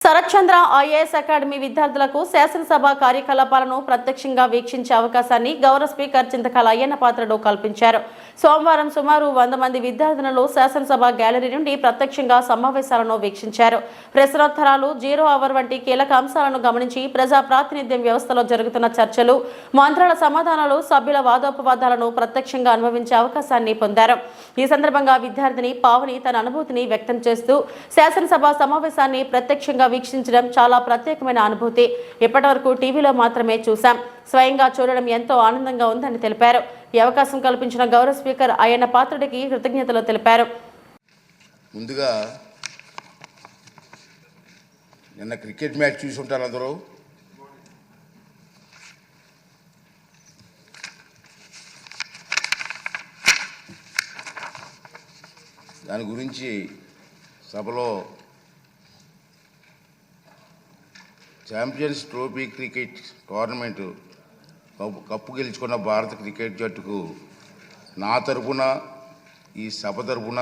శరత్ చంద్ర IAS academy విద్యార్థులకు శాసనసభ కార్యకలాపాలను ప్రత్యక్షంగా వీక్షించే అవకాశాన్ని గౌరవ స్పీకర్ చింతకాల అయ్యన్న పాత్రుడు కల్పించారు. సోమవారం సుమారు 100 మంది విద్యార్థులను శాసనసభ గ్యాలరీ నుండి ప్రత్యక్షంగా సమావేశాలను వీక్షించారు. ప్రశ్నోత్తరాలు, 0 అవర్ వంటి కీలక అంశాలను గమనించి ప్రజా ప్రాతినిధ్యం వ్యవస్థలో జరుగుతున్న చర్చలు, మంత్రుల సమాధానాలు, సభ్యుల వాదోపవాదాలను ప్రత్యక్షంగా అనుభవించే అవకాశాన్ని పొందారు. ఈ సందర్భంగా విద్యార్థిని పావని తన అనుభూతిని వ్యక్తం చేస్తూ శాసనసభ సమావేశాన్ని ప్రత్యక్షంగా వీక్షించడం చాలా ప్రత్యేకమైన అనుభూతి. ఇప్పటివరకు టీవీలో మాత్రమే చూశాం. స్వయంగా చూడడం ఎంతో ఆనందంగా ఉందని తెలిపారు. ఈ అవకాశం కల్పించిన గౌరవ స్పీకర్ అయ్యన్న పాత్రుడికి కృతజ్ఞతలు తెలిపారు. ముందుగా నిన్న క్రికెట్ మ్యాచ్ చూసి ఉంటారు అందరూ. దాని గురించి సభలో champions trophy cricket tournament cup గెలుచుకున్న భారత క్రికెట్ జట్టుకు నా తరపున, ఈ సభ తరపున,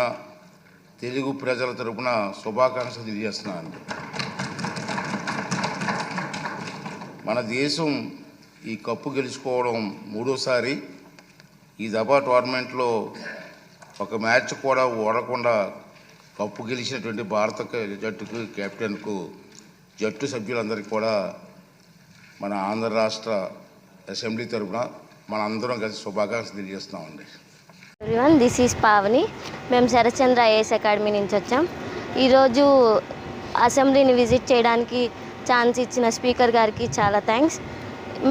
తెలుగు ప్రజల తరపున శుభాకాంక్షలు తెలియజేస్తున్నాను. మన దేశం ఈ కప్పు గెలుచుకోవడం మూడోసారి. ఈ దఫా టోర్నమెంట్లో ఒక మ్యాచ్ కూడా ఓడకుండా కప్పు గెలిచినటువంటి భారత జట్టుకు, కెప్టెన్కు, జట్టు సభ్యులందరికీ కూడా మన ఆంధ్ర రాష్ట్ర అసెంబ్లీ తరఫున మన అందరం కలిసి శుభాకాంక్షలు తెలియజేస్తున్నామండి. This is Pavani. మేము శరత్ చంద్ర ఐఏఎస్ అకాడమీ నుంచి వచ్చాం. ఈరోజు అసెంబ్లీని విజిట్ చేయడానికి ఛాన్స్ ఇచ్చిన స్పీకర్ గారికి చాలా థ్యాంక్స్.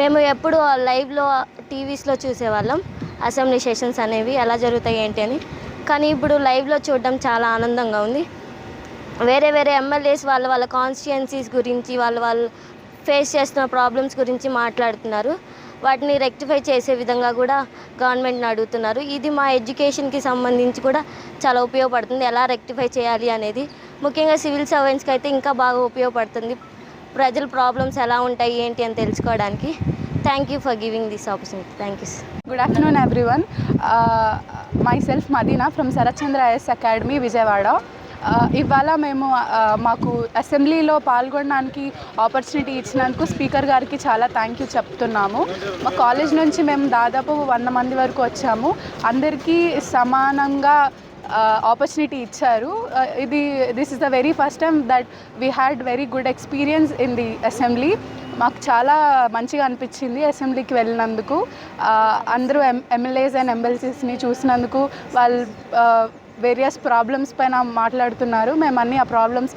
మేము ఎప్పుడు లైవ్లో టీవీస్లో చూసేవాళ్ళం అసెంబ్లీ సెషన్స్ అనేవి ఎలా జరుగుతాయి ఏంటి అని. కానీ ఇప్పుడు లైవ్లో చూడడం చాలా ఆనందంగా ఉంది. వేరే ఎమ్మెల్యేస్ వాళ్ళ కాన్స్టిట్యుయెన్సీస్ గురించి, వాళ్ళు ఫేస్ చేస్తున్న ప్రాబ్లమ్స్ గురించి మాట్లాడుతున్నారు. వాటిని రెక్టిఫై చేసే విధంగా కూడా గవర్నమెంట్ని అడుగుతున్నారు. ఇది మా ఎడ్యుకేషన్కి సంబంధించి కూడా చాలా ఉపయోగపడుతుంది. ఎలా రెక్టిఫై చేయాలి అనేది ముఖ్యంగా సివిల్ సర్వెంట్స్కి అయితే ఇంకా బాగా ఉపయోగపడుతుంది. ప్రజల ప్రాబ్లమ్స్ ఎలా ఉంటాయి ఏంటి అని తెలుసుకోవడానికి. Thank you for giving this opportunity. Thank you. Good afternoon everyone. Myself Madina from Sharath Chandra IAS Academy, Vijayawada. ఇవాళ మేము మాకు అసెంబ్లీలో పాల్గొనడానికి ఆపర్చునిటీ ఇచ్చినందుకు స్పీకర్ గారికి చాలా థ్యాంక్ యూ చెప్తున్నాము. మా కాలేజ్ నుంచి మేము దాదాపు 100 మంది వరకు వచ్చాము. అందరికీ సమానంగా ఆపర్చునిటీ ఇచ్చారు. This is the very first time that we had very good experience in the assembly. మాకు చాలా మంచిగా అనిపించింది అసెంబ్లీకి వెళ్ళినందుకు. అందరూ ఎమ్మెల్యేస్ అండ్ ఎమ్మెల్సీస్ని చూసినందుకు వాళ్ళు వేరియస్ ప్రాబ్లమ్స్ పైన మాట్లాడుతున్నారు. మేము అన్ని ఆ ప్రాబ్లమ్స్,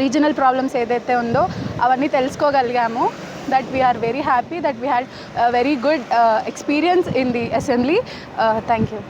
రీజనల్ ప్రాబ్లమ్స్ ఏదైతే ఉందో అవన్నీ తెలుసుకోగలిగాము. That we are very happy that we had very good experience in the assembly. Thank you.